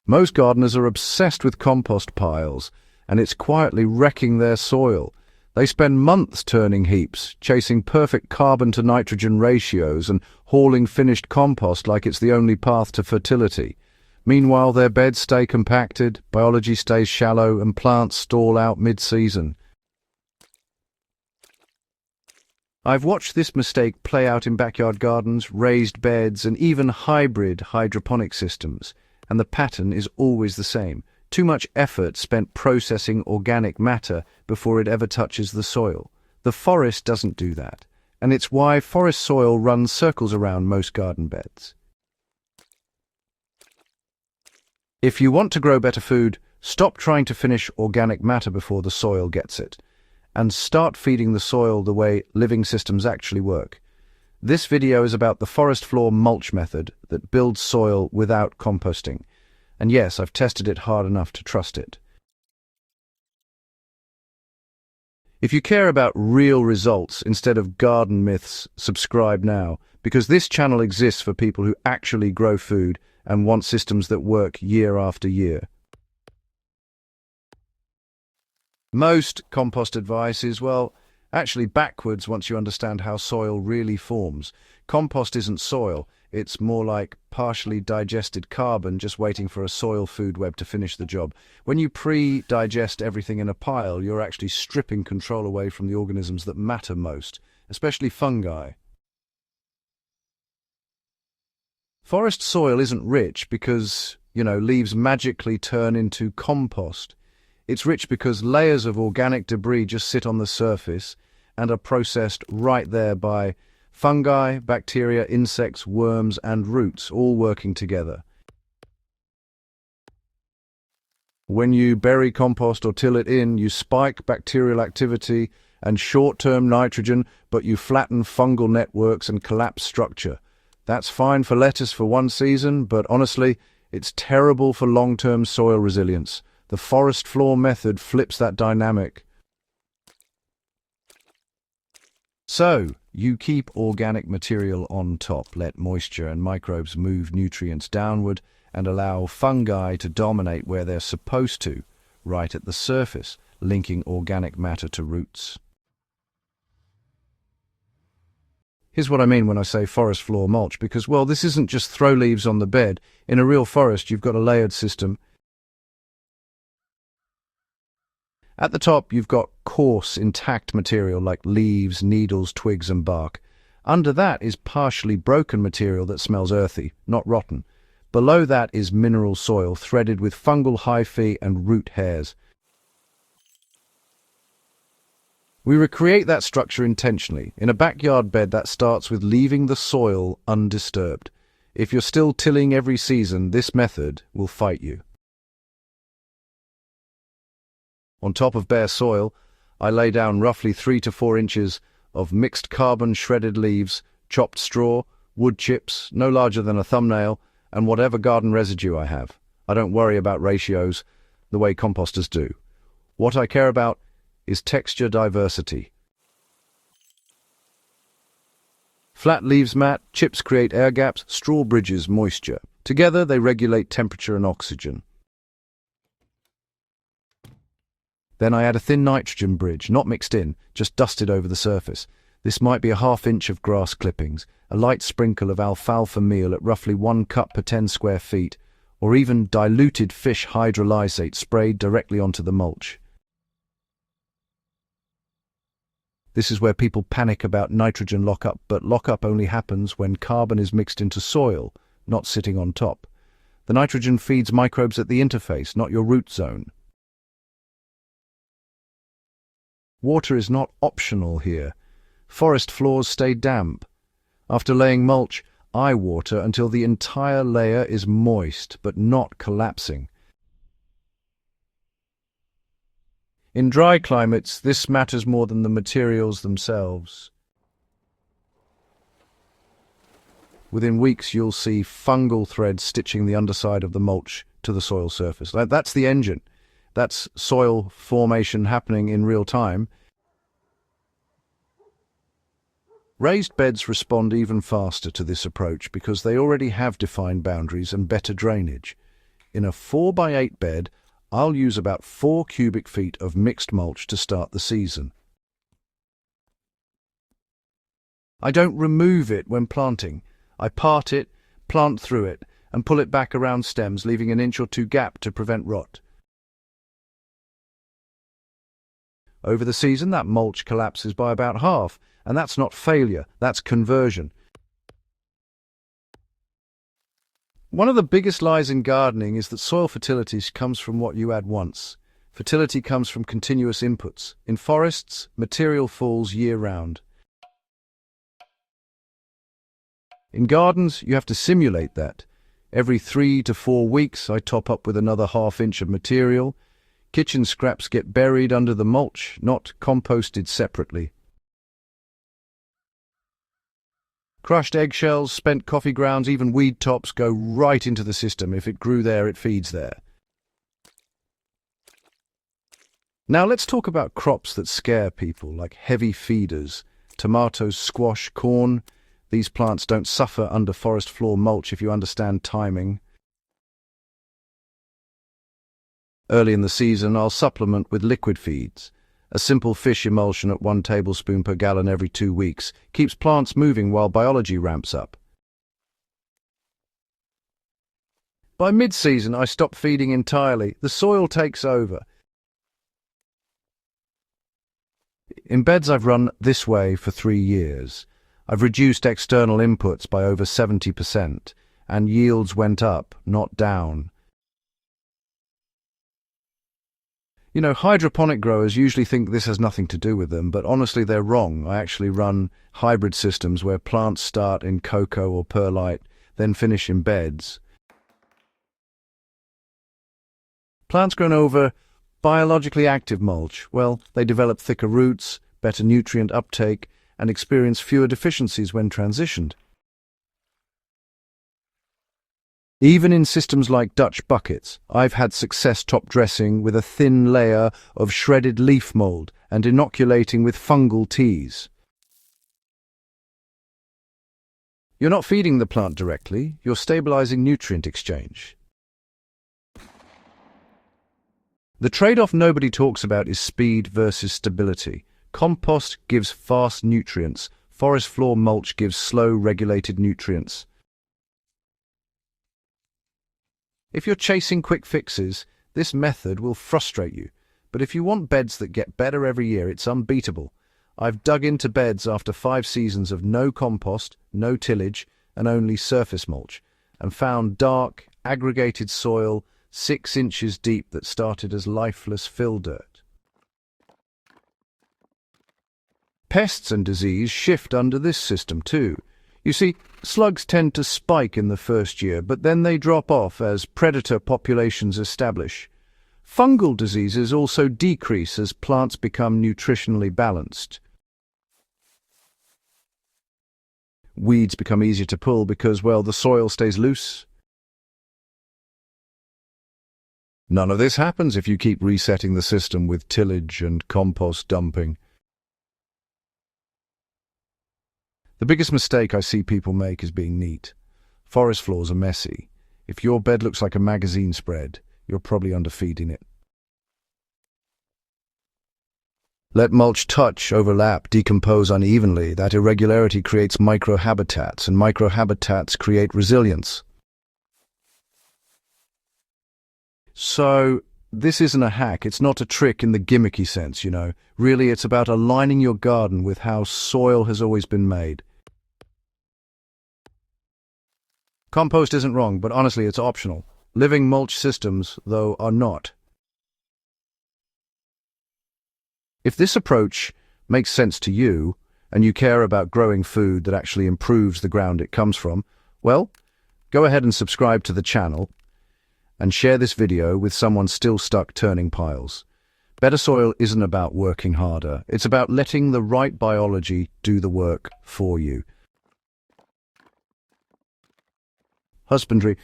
Most gardeners are obsessed with compost piles, and it's quietly wrecking their soil. They spend months turning heaps, chasing perfect carbon to nitrogen ratios and hauling finished compost like it's the only path to fertility. Meanwhile, their beds stay compacted, biology stays shallow, and plants stall out mid-season. I've watched this mistake play out in backyard gardens, raised beds, and even hybrid hydroponic systems, and the pattern is always the same. Too much effort spent processing organic matter before it ever touches the soil. The forest doesn't do that, and it's why forest soil runs circles around most garden beds. If you want to grow better food, stop trying to finish organic matter before the soil gets it, and start feeding the soil the way living systems actually work. This video is about the forest floor mulch method that builds soil without composting. And yes, I've tested it hard enough to trust it. If you care about real results instead of garden myths, subscribe now, because this channel exists for people who actually grow food and want systems that work year after year. Most compost advice is, well, actually backwards once you understand how soil really forms. Compost isn't soil, it's more like partially digested carbon just waiting for a soil food web to finish the job. When you pre-digest everything in a pile, you're actually stripping control away from the organisms that matter most, especially fungi. Forest soil isn't rich because, leaves magically turn into compost. It's rich because layers of organic debris just sit on the surface and are processed right there by fungi, bacteria, insects, worms, and roots, all working together. When you bury compost or till it in, you spike bacterial activity and short-term nitrogen, but you flatten fungal networks and collapse structure. That's fine for lettuce for one season, but honestly, it's terrible for long-term soil resilience. The forest floor method flips that dynamic. So, you keep organic material on top, let moisture and microbes move nutrients downward, and allow fungi to dominate where they're supposed to, right at the surface, linking organic matter to roots. Here's what I mean when I say forest floor mulch, because, well, this isn't just throw leaves on the bed. In a real forest, you've got a layered system. At the top, you've got coarse, intact material like leaves, needles, twigs, and bark. Under that is partially broken material that smells earthy, not rotten. Below that is mineral soil threaded with fungal hyphae and root hairs. We recreate that structure intentionally. In a backyard bed, that starts with leaving the soil undisturbed. If you're still tilling every season, this method will fight you. On top of bare soil, I lay down roughly 3 to 4 inches of mixed carbon shredded leaves, chopped straw, wood chips, no larger than a thumbnail, and whatever garden residue I have. I don't worry about ratios the way composters do. What I care about is texture diversity. Flat leaves mat, chips create air gaps, straw bridges moisture. Together they regulate temperature and oxygen. Then I add a thin nitrogen bridge, not mixed in, just dusted over the surface. This might be a ½ inch of grass clippings, a light sprinkle of alfalfa meal at roughly 1 cup per 10 square feet, or even diluted fish hydrolysate sprayed directly onto the mulch. This is where people panic about nitrogen lockup, but lockup only happens when carbon is mixed into soil, not sitting on top. The nitrogen feeds microbes at the interface, not your root zone. Water is not optional here. Forest floors stay damp. After laying mulch, I water until the entire layer is moist but not collapsing. In dry climates, this matters more than the materials themselves. Within weeks, you'll see fungal threads stitching the underside of the mulch to the soil surface. That's the engine. That's soil formation happening in real time. Raised beds respond even faster to this approach because they already have defined boundaries and better drainage. In a 4x8 bed, I'll use about 4 cubic feet of mixed mulch to start the season. I don't remove it when planting. I part it, plant through it, and pull it back around stems, leaving an inch or two gap to prevent rot. Over the season, that mulch collapses by about half, and that's not failure, that's conversion. One of the biggest lies in gardening is that soil fertility comes from what you add once. Fertility comes from continuous inputs. In forests, material falls year-round. In gardens, you have to simulate that. Every 3 to 4 weeks, I top up with another half-inch of material. Kitchen scraps get buried under the mulch, not composted separately. Crushed eggshells, spent coffee grounds, even weed tops go right into the system. If it grew there, it feeds there. Now let's talk about crops that scare people, like heavy feeders. Tomatoes, squash, corn. These plants don't suffer under forest floor mulch if you understand timing. Early in the season, I'll supplement with liquid feeds. A simple fish emulsion at 1 tablespoon per gallon every 2 weeks keeps plants moving while biology ramps up. By mid-season, I stop feeding entirely. The soil takes over. In beds I've run this way for 3 years. I've reduced external inputs by over 70%, and yields went up, not down. You know, hydroponic growers usually think this has nothing to do with them, but honestly they're wrong. I actually run hybrid systems where plants start in cocoa or perlite, then finish in beds. Plants grown over biologically active mulch, well, they develop thicker roots, better nutrient uptake, and experience fewer deficiencies when transitioned. Even in systems like Dutch buckets, I've had success top dressing with a thin layer of shredded leaf mold and inoculating with fungal teas. You're not feeding the plant directly, you're stabilizing nutrient exchange. The trade-off nobody talks about is speed versus stability. Compost gives fast nutrients, forest floor mulch gives slow, regulated nutrients. If you're chasing quick fixes, this method will frustrate you. But if you want beds that get better every year, it's unbeatable. I've dug into beds after 5 seasons of no compost, no tillage, and only surface mulch, and found dark, aggregated soil 6 inches deep that started as lifeless fill dirt. Pests and disease shift under this system too. You see, slugs tend to spike in the first year, but then they drop off as predator populations establish. Fungal diseases also decrease as plants become nutritionally balanced. Weeds become easier to pull because, well, the soil stays loose. None of this happens if you keep resetting the system with tillage and compost dumping. The biggest mistake I see people make is being neat. Forest floors are messy. If your bed looks like a magazine spread, you're probably underfeeding it. Let mulch touch, overlap, decompose unevenly. That irregularity creates microhabitats, and microhabitats create resilience. So, this isn't a hack. It's not a trick in the gimmicky sense, you know. Really, it's about aligning your garden with how soil has always been made. Compost isn't wrong, but honestly, it's optional. Living mulch systems, though, are not. If this approach makes sense to you, and you care about growing food that actually improves the ground it comes from, well, go ahead and subscribe to the channel and share this video with someone still stuck turning piles. Better soil isn't about working harder. It's about letting the right biology do the work for you. Husbandry